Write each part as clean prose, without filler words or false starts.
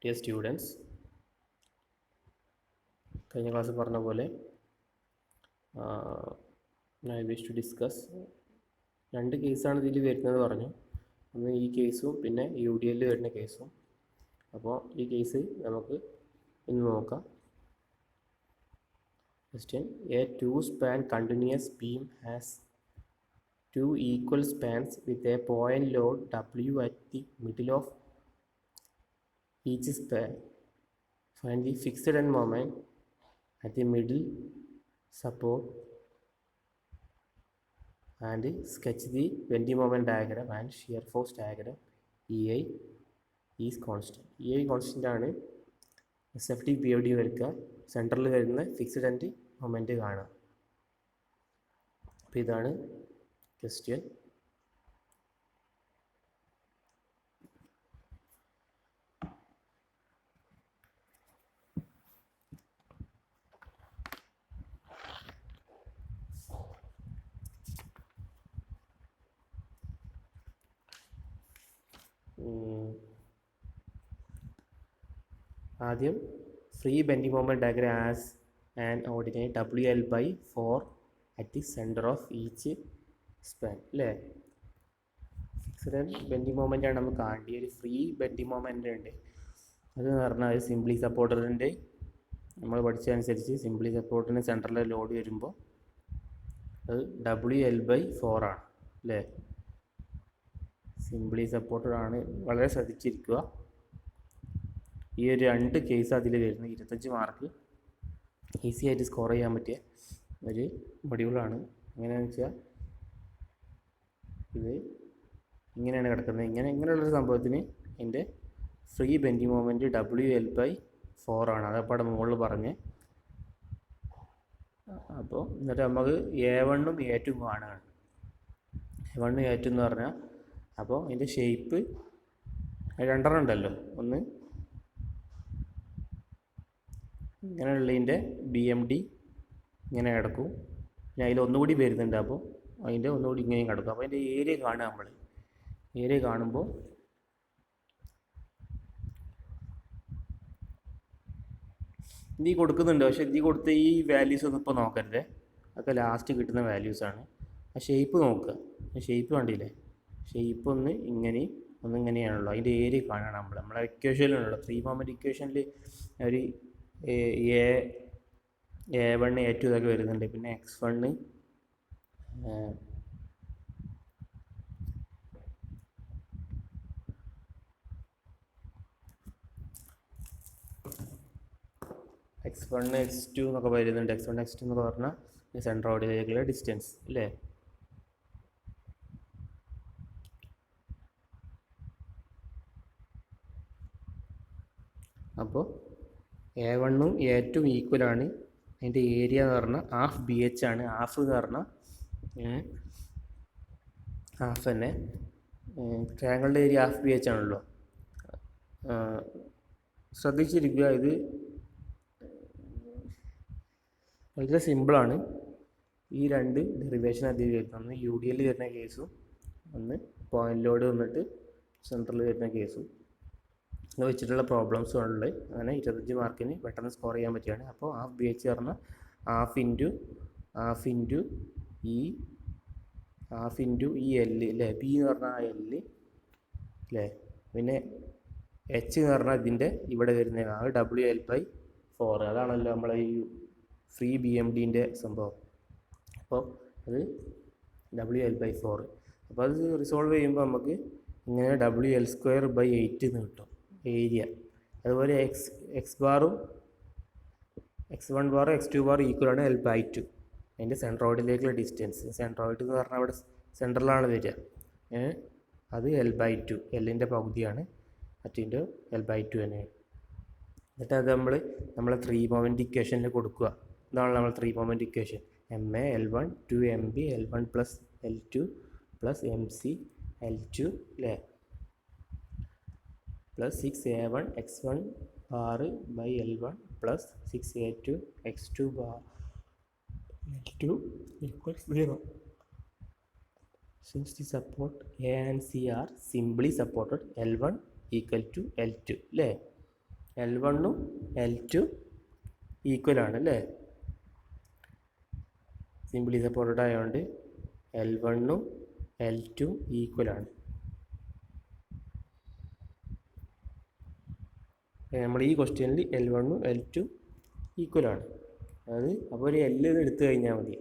Dear students, കഴിഞ്ഞ ക്ലാസ്സിൽ പറഞ്ഞ പോലെ I wish to discuss രണ്ട് കേസാണ് ഇതിൽ വരുന്നത് പറഞ്ഞു. ഒന്ന് ഈ കേസും പിന്നെ UDL വരുന്ന കേസും. അപ്പോൾ ഈ കേസ് നമുക്ക് ഇന്ന് നോക്കാം. Question: A two-span continuous beam has two equal spans with a point load W at the middle of each span. Find the fixed end moment at the middle support and sketch the bending moment diagram and shear force diagram. EI is constant. EI constant ആണ്. SFT BOD വരയ്ക്കുക. സെൻറ്ററിൽ വരുന്ന fixed end moment കാണുക. അപ്പോൾ ഇതാണ് question. ആദ്യം free bending moment diagram as an ordinate WL/4 at the centre of each span അല്ലേ. Fixed bending moment ആണ് നമുക്ക് കാണേണ്ടത്. ഒരു ഫ്രീ ബെൻഡിങ് മൊമെൻ്റ് ഉണ്ട്. അതെന്ന് പറഞ്ഞാൽ സിംപ്ലി സപ്പോർട്ടറിൻ്റെ നമ്മൾ പഠിച്ചതനുസരിച്ച് സിംപ്ലി സപ്പോർട്ടിന് സെൻറ്ററിലെ ലോഡ് വരുമ്പോൾ അത് WL/4 ആണ് അല്ലേ. സിംപ്ലി സപ്പോർട്ടറാണ്. വളരെ ശ്രദ്ധിച്ചിരിക്കുക. ഈ ഒരു രണ്ട് കേസ് അതിൽ വരുന്നത് 25 മാർക്ക് ഈസി ആയിട്ട് സ്കോർ ചെയ്യാൻ പറ്റിയ ഒരു മൊഡ്യൂളാണ്. എങ്ങനെയാണെന്ന് വെച്ചാൽ ഇത് ഇങ്ങനെയാണ് കിടക്കുന്നത്. ഇങ്ങനെയുള്ളൊരു സംഭവത്തിന് എൻ്റെ ഫ്രീ ബെൻഡിങ് മൊമെൻറ്റ് WL/4 ആണ്. അതപ്പോൾ അവിടെ മുകളിൽ പറഞ്ഞ്. അപ്പോൾ എന്നിട്ട് നമുക്ക് A1ഉം A2ഉം കാണുകയാണ്. A1 A2 എന്ന് പറഞ്ഞാൽ അപ്പോൾ അതിൻ്റെ ഷേപ്പ് രണ്ടെണ്ണം ഉണ്ടല്ലോ. ഒന്ന് ഇങ്ങനെയുള്ളതിൻ്റെ BMD ഇങ്ങനെ കിടക്കും. പിന്നെ അതിൽ ഒന്നുകൂടി വരുന്നുണ്ട്. അപ്പോൾ അതിൻ്റെ ഒന്നുകൂടി ഇങ്ങനെയും കിടക്കും. അപ്പോൾ അതിൻ്റെ ഏരിയ കാണുക. നമ്മൾ ഏരിയ കാണുമ്പോൾ ഇത് കൊടുക്കുന്നുണ്ട്. പക്ഷേ ഇത് കൊടുത്ത ഈ വാല്യൂസ് ഒന്നും ഇപ്പോൾ നോക്കരുത്. അതൊക്കെ ലാസ്റ്റ് കിട്ടുന്ന വാല്യൂസാണ്. ആ ഷേപ്പ് നോക്കുക. ഷേപ്പ് കണ്ടില്ലേ. ഷേപ്പ് ഒന്ന് ഇങ്ങനെയും ഒന്നിങ്ങനെയാണല്ലോ. അതിൻ്റെ ഏരിയ കാണണം. നമ്മളെ ഇക്വേഷനിലാണല്ലോ. ഫ്രീ മൊമെൻറ്റ് ഇക്വേഷനിൽ ഒരു A1 A2 ഇതൊക്കെ വരുന്നുണ്ട്. പിന്നെ X1 X2 എന്നൊക്കെ വരുന്നുണ്ട്. X1 X2 എന്നൊക്കെ പറഞ്ഞാൽ സെൻട്രൽ ഓർഡിനേറ്റിലേക്കുള്ള ഡിസ്റ്റൻസ് അല്ലേ. അപ്പോൾ A1ഉം A2ഉം ഈക്വലാണ്. അതിൻ്റെ ഏരിയ എന്ന് പറഞ്ഞാൽ ഹാഫ് BH ആണ്. ഹാഫ് എന്ന് പറഞ്ഞാൽ ഹാഫ് തന്നെ. ട്രയാങ്കിളിൻ്റെ ഏരിയ ഹാഫ് BH ആണല്ലോ. ശ്രദ്ധിച്ചിരിക്കുക. ഇത് വളരെ സിമ്പിളാണ്. ഈ രണ്ട് ഡെറിവേഷൻ അതിൽ വരുന്നത്. ഒന്ന് UDL വരുന്ന കേസും ഒന്ന് പോയിന്റ് ലോഡ് വന്നിട്ട് സെൻട്രൽ വരുന്ന കേസും വെച്ചിട്ടുള്ള പ്രോബ്ലംസും ഉള്ളത്. അങ്ങനെ 25 മാർക്കിന് പെട്ടെന്ന് സ്കോർ ചെയ്യാൻ പറ്റുകയാണ്. അപ്പോൾ ഹാഫ് BH പറഞ്ഞാൽ ഹാഫ് ഇൻറ്റു ഈ L അല്ലേ. B എന്ന് പറഞ്ഞാൽ ആ L അല്ലേ. പിന്നെ H എന്ന് പറഞ്ഞാൽ ഇതിൻ്റെ ഇവിടെ വരുന്നതാണ് WL/4. അതാണല്ലോ നമ്മളെ ഈ ഫ്രീ BMDൻ്റെ സംഭവം. അപ്പോൾ അത് WL/4. അപ്പോൾ അത് റിസോൾവ് ചെയ്യുമ്പോൾ നമുക്ക് ഇങ്ങനെ WL²/8 എന്ന് കിട്ടും ഏരിയ. അതുപോലെ X1 ബാറും X2 ബാറും ഈക്വലാണ് L/2. അതിൻ്റെ സെൻട്രോയിഡിലേക്കുള്ള ഡിസ്റ്റൻസ്. സെൻട്രോയിഡ് എന്ന് പറഞ്ഞാൽ അവിടെ സെൻട്രലാണ് വരിക. അത് L/2. Lൻ്റെ പകുതിയാണ്. മറ്റേ L/2 തന്നെയാണ്. എന്നിട്ട് അത് നമ്മളെ ത്രീ മൊമെൻറ്റ് ഇക്വേഷനിൽ കൊടുക്കുക. ഇതാണ് നമ്മൾ three moment equation. MA L1 2MB L1 + L2 + MC L2 അല്ലേ plus 6A1 X1 bar by L1 plus 6A2 X2 bar L2 equals 0. Since the support A and C are simply supported, L1 equal to L2 അല്ലേ. L1ഉം L2 ഈക്വലാണ് അല്ലേ? Simply supported ആയതുകൊണ്ട് L1ഉം L2 ഈക്വലാണ്. നമ്മൾ ഈ ക്വസ്റ്റ്യനിൽ L1ഉം L2 ഈക്വലാണ്. അത് അപ്പോൾ ഒരു L എടുത്തു കഴിഞ്ഞാൽ മതി.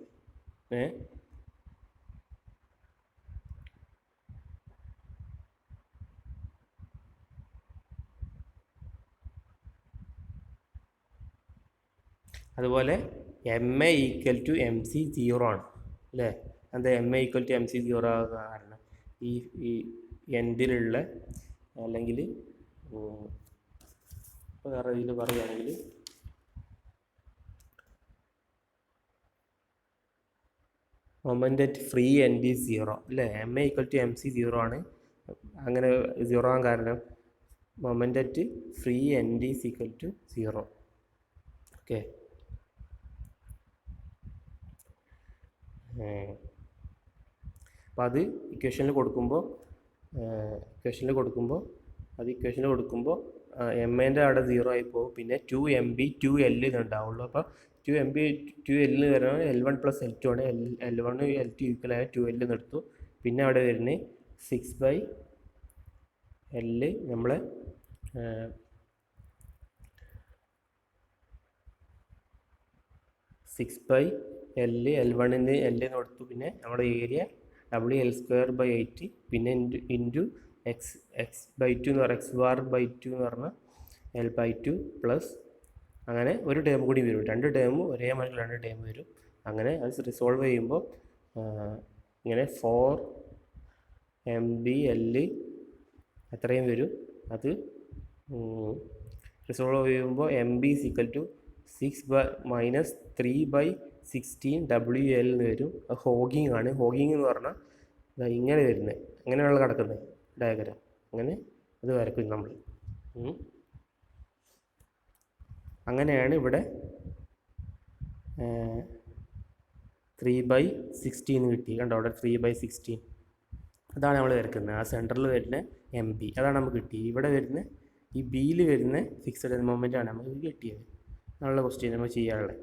അതുപോലെ MA ഈക്വൽ ടു MC 0 ആണ് അല്ലേ? എന്താ MA ഈക്വൽ ടു MC 0 ആകാൻ കാരണം ഈ എൻഡിലുള്ള അല്ലെങ്കിൽ വേറെ ഇതിൽ പറയുകയാണെങ്കിൽ moment at free end is 0 അല്ലേ? MA ഈക്വൽ ടു MC 0 ആണ്. അങ്ങനെ 0 ആകാൻ കാരണം moment at free end is equal to 0. Okay, അപ്പോൾ അത് ഇക്വേഷനിൽ കൊടുക്കുമ്പോൾ MAൻ്റെ അവിടെ 0 ആയി പോകും. പിന്നെ 2MB 2L എന്നുണ്ടാവുള്ളൂ. അപ്പോൾ 2MB 2L വരുന്നത് L1 + L2 ആണ്. L1 L2 ഈക്വൽ ആയ 2L എടുത്തു. പിന്നെ അവിടെ വരുന്നത് 6/L നമ്മളെ L1ന് L കൊടുത്തു. പിന്നെ നമ്മുടെ ഏരിയ WL²/8 പിന്നെ ഇൻറ്റു x/2 എന്ന് പറഞ്ഞാൽ x⁻/2 എന്ന് പറഞ്ഞാൽ L/2 പ്ലസ് അങ്ങനെ ഒരു ടേം കൂടി വരും. 2 ടേമും ഒരേ മാതിരി 2 ടേം വരും. അങ്ങനെ അത് റിസോൾവ് ചെയ്യുമ്പോൾ ഇങ്ങനെ 4MBL അത്രയും വരും. അത് റിസോൾവ് ചെയ്യുമ്പോൾ MB = 6 - 3/16 WL എന്ന് വരും. അത് ഹോഗിങ് ആണ്. ഹോഗിങ് എന്ന് പറഞ്ഞാൽ ഇങ്ങനെ വരുന്നത്, അങ്ങനെയുള്ള കിടക്കുന്നത് ഡയഗ്രാം. അങ്ങനെ അത് വരയ്ക്കും നമ്മൾ. അങ്ങനെയാണ് ഇവിടെ 3/16 കിട്ടി. കണ്ടോ അവിടെ 3/16 അതാണ് നമ്മൾ വരയ്ക്കുന്നത്. ആ സെൻറ്ററിൽ വരുന്ന MB അതാണ് നമുക്ക് കിട്ടിയത്. ഇവിടെ വരുന്ന ഈ ബിയിൽ വരുന്ന ഫിക്സഡ് മൊമെൻ്റ് ആണ് നമുക്ക് കിട്ടിയത്. നല്ല ക്വസ്റ്റ്യൻ നമ്മൾ ചെയ്യാനുള്ളത്.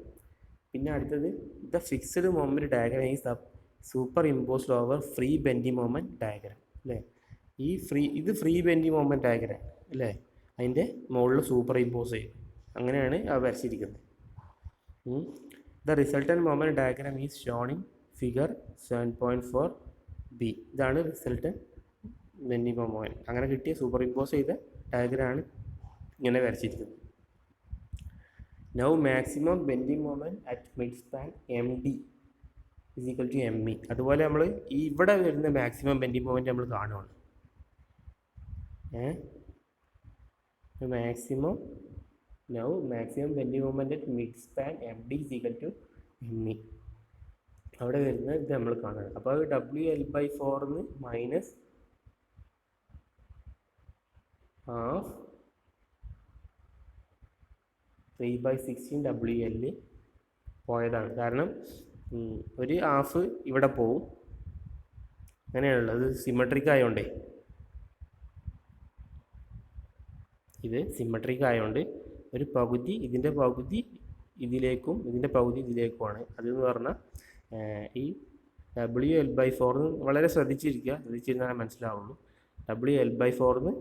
പിന്നെ അടുത്തത് the fixed moment diagram is super imposed over free bending moment diagram അല്ലേ? ഇത് ഫ്രീ ബെൻഡിങ് മൊമെൻ്റ് ഡയഗ്രാം അല്ലേ? അതിൻ്റെ മുകളിൽ സൂപ്പർ ഇമ്പോസ് ചെയ്യും. അങ്ങനെയാണ് വരച്ചിരിക്കുന്നത്. The resultant moment diagram is shown in figure 7.4b. ഇതാണ് റിസൾട്ടൻറ്റ് ബെൻഡിങ് മൊമെൻ്റ്. അങ്ങനെ കിട്ടിയ സൂപ്പർ ഇമ്പോസ് ചെയ്ത ഡയഗ്രാമാണ് ഇങ്ങനെ വരച്ചിരിക്കുന്നത്. Now maximum bending moment at mid span MD = ME. അതുപോലെ നമ്മൾ ഇവിടെ വരുന്ന മാക്സിമം ബെൻഡിങ് മൊമെൻ്റ് നമ്മൾ കാണുകയാണ്. Maximum bending moment at mid span MD = ME. അവിടെ വരുന്നത് ഇത് നമ്മൾ കാണുന്നത്. അപ്പോൾ അത് WL/4 മൈനസ് ഹാഫ് 3/16 WL പോയതാണ്. കാരണം ഒരു ഹാഫ് ഇവിടെ പോവും. അങ്ങനെയാണുള്ളത്. ഇത് സിമെട്രിക് ആയതുകൊണ്ടേ, ഒരു പകുതി ഇതിൻ്റെ പകുതി ഇതിലേക്കും ഇതിൻ്റെ പകുതി ഇതിലേക്കുമാണ്. അതെന്ന് പറഞ്ഞാൽ ഈ WL/4 വളരെ ശ്രദ്ധിച്ചിരുന്നാൽ മനസ്സിലാവുള്ളൂ. WL/4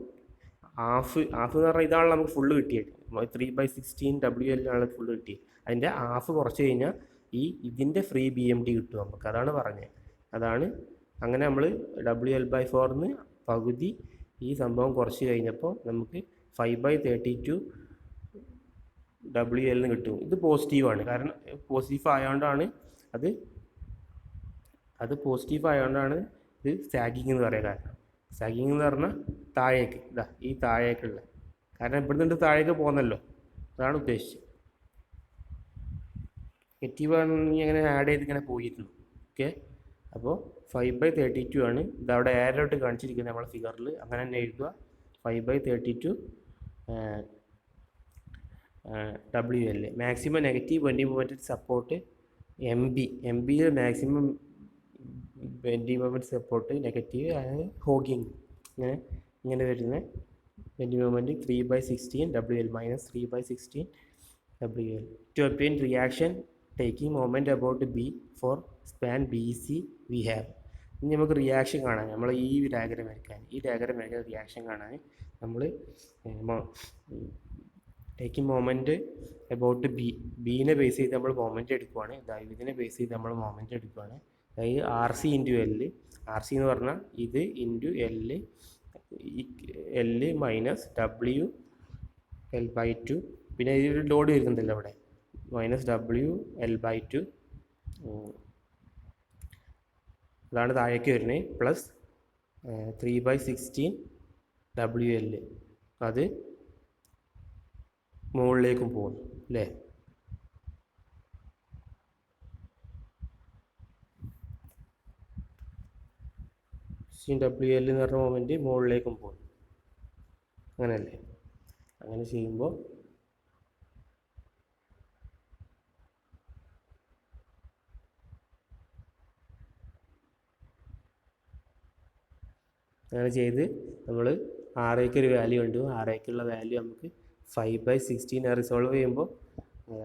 ഹാഫ് എന്ന് പറഞ്ഞാൽ ഇതാണ് നമുക്ക് ഫുള്ള് കിട്ടിയത്. 3/16 WL ആണ് ഫുള്ള് കിട്ടിയത്. അതിൻ്റെ ഹാഫ് കുറച്ച് കഴിഞ്ഞാൽ ഇതിൻ്റെ ഫ്രീ BMD കിട്ടും നമുക്ക്. അതാണ് പറഞ്ഞത്. അങ്ങനെ നമ്മൾ WL/4 പകുതി ഈ സംഭവം കുറച്ച് കഴിഞ്ഞപ്പോൾ നമുക്ക് 5/32 WL കിട്ടും. ഇത് പോസിറ്റീവാണ്. കാരണം പോസിറ്റീവ് ആയതുകൊണ്ടാണ് ഇത് സാഗിങ് എന്ന് പറയാൻ കാരണം. സാഗിങ് എന്ന് പറഞ്ഞാൽ താഴേക്ക് ഈ താഴേക്കുള്ള, കാരണം ഇവിടുന്ന് താഴേക്ക് പോകുന്നല്ലോ, അതാണ് ഉദ്ദേശിച്ചത്. നെഗറ്റീവ് അങ്ങനെ ആഡ് ചെയ്ത് ഇങ്ങനെ പോയിരുന്നു. ഓക്കെ, അപ്പോൾ 5/32 ആണ്. ഇതവിടെ ഏരോട്ട് കാണിച്ചിരിക്കുന്നത് നമ്മളെ ഫിഗറിൽ. അങ്ങനെ തന്നെ എഴുതുക. 5/32 WL. Maximum negative bending moment support MB. MBയിൽ maximum bending moment support negative ആണ് ഹോഗിങ്. ഇങ്ങനെ വരുന്ന bending moment 3/16 WL minus 3/16 WL. To obtain reaction taking moment about B for span BC we have. ഇനി നമുക്ക് റിയാക്ഷൻ കാണാൻ നമ്മൾ ഈ diagram വരയ്ക്കാൻ റിയാക്ഷൻ കാണാൻ നമ്മൾ ടേക്കിംഗ് മൊമെൻറ്റ് അബൌട്ട് ബീനെ ബേസ് ചെയ്ത് നമ്മൾ മൊമെൻറ്റ് എടുക്കുവാണ്. ഇതിനെ ബേസ് ചെയ്ത് നമ്മൾ മൊമെൻറ്റ് എടുക്കുവാണ്. അതായത് RC ഇൻറ്റു എൽ, RC എന്ന് പറഞ്ഞാൽ ഇത് ഇൻറ്റു എൽ മൈനസ് WL/2, പിന്നെ ഇതിൽ ലോഡ് വരുന്നുണ്ടല്ലോ അവിടെ മൈനസ് WL/2, അതാണ് താഴേക്ക് വരുന്നത്, പ്ലസ് 3/16 WL, അത് മുകളിലേക്കും പോകുന്നു അല്ലേ. WL എന്ന് പറഞ്ഞ മൊമെൻറ്റ് മുകളിലേക്കും പോകുന്നു, അങ്ങനെയല്ലേ. അങ്ങനെ ചെയ്യുമ്പോൾ അങ്ങനെ ചെയ്ത് നമ്മൾ RAക്ക് ഒരു വാല്യൂ ഉണ്ട്. RAക്കുള്ള വാല്യൂ നമുക്ക് 5/16 റിസോൾവ് ചെയ്യുമ്പോൾ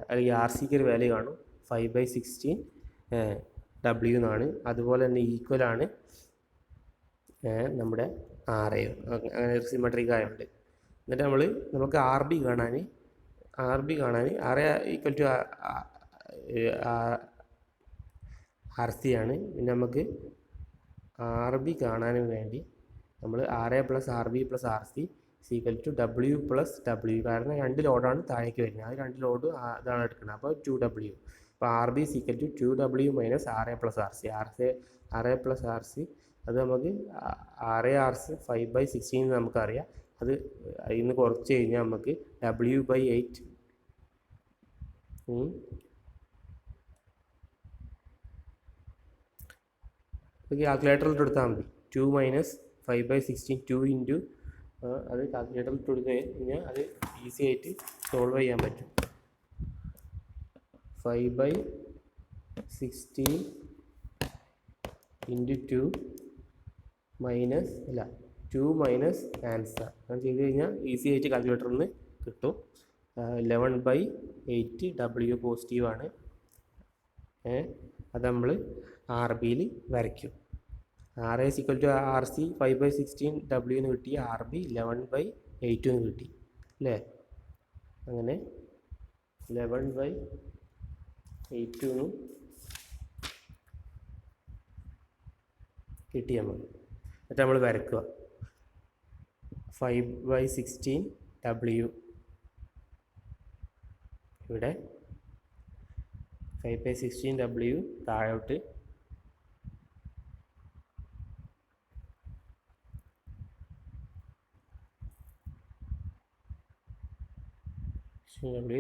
അല്ലെങ്കിൽ RCക്ക് ഒരു വാല്യൂ കാണും 5/16 W എന്നാണ്. അതുപോലെ തന്നെ ഈക്വലാണ് നമ്മുടെ RA, അങ്ങനെ സിമെട്രിക് ആയതുകൊണ്ട്. എന്നിട്ട് നമുക്ക് RB കാണാൻ RA ഈക്വൽ ടു RC ആണ്. പിന്നെ നമുക്ക് RB കാണാനും വേണ്ടി നമ്മൾ RA + RB + RC equal to W + W, കാരണം 2 ലോഡാണ് താഴേക്ക് വരുന്നത്, അത് 2 ലോഡ് അതാണ് എടുക്കുന്നത്, അപ്പോൾ 2W. അപ്പോൾ RB equal to 2W minus RA + RC. RA + RC അത് നമുക്ക് RC 5/16 നമുക്കറിയാം. അത് അതിൽ നിന്ന് കുറച്ച് കഴിഞ്ഞാൽ നമുക്ക് W/8 കാൽക്കുലേറ്ററിൽ എടുത്താൽ മതി. 2 മൈനസ് 5/16 2 ഇൻറ്റു അത് കാൽക്കുലേറ്ററിൽ എടുത്ത് കഴിഞ്ഞാൽ അത് ഈസി ആയിട്ട് സോൾവ് ചെയ്യാൻ പറ്റും. 5/16 ഇൻറ്റു 2 മൈനസ് ആൻസർ അങ്ങനെ ചെയ്ത് കഴിഞ്ഞാൽ ഈസി ആയിട്ട് കാൽക്കുലേറ്ററിൽ നിന്ന് കിട്ടും. 11/8 W പോസിറ്റീവാണ്. അത് നമ്മൾ RBയിൽ വരയ്ക്കും. RA equal to RC 5/16 W എന്ന് കിട്ടി, RB 11/8 എന്ന് കിട്ടി അല്ലേ. അങ്ങനെ 11/8 എന്നും കിട്ടി നമുക്ക്. എന്നിട്ട് നമ്മൾ വരയ്ക്കുക 5/16 W, ഇവിടെ 5/16 W താഴോട്ട്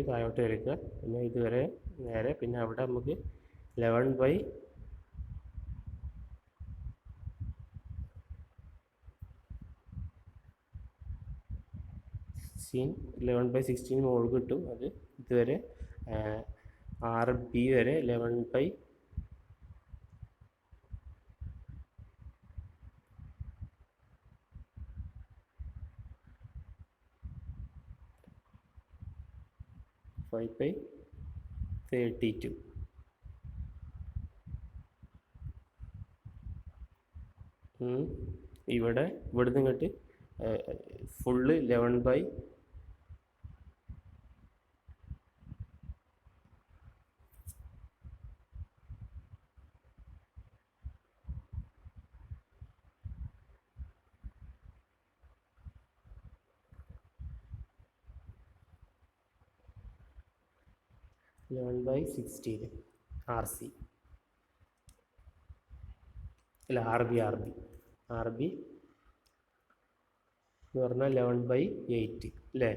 താഴോട്ട് വരയ്ക്കുക. പിന്നെ ഇതുവരെ നേരെ, പിന്നെ അവിടെ നമുക്ക് 11/16 മുകളിൽ കിട്ടും. അത് ഇതുവരെ RB വരെ 11/8 5/32. ഇവിടുന്ന് ഇങ്ങോട്ട് ഫുള്ള് 11/8 11/16 RC അല്ല RB എന്ന് പറഞ്ഞാൽ 11/8 അല്ലേ.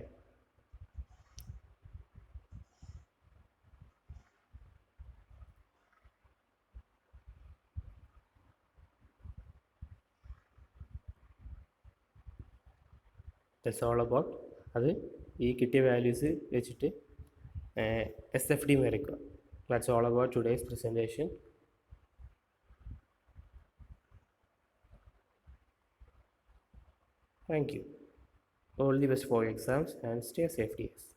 That's all about. അത് ഈ കിട്ടിയ വാല്യൂസ് വെച്ചിട്ട് SFD വരയ്ക്കുക. That's all about today's presentation. Thank you. All the best for your exams and stay safe, dears.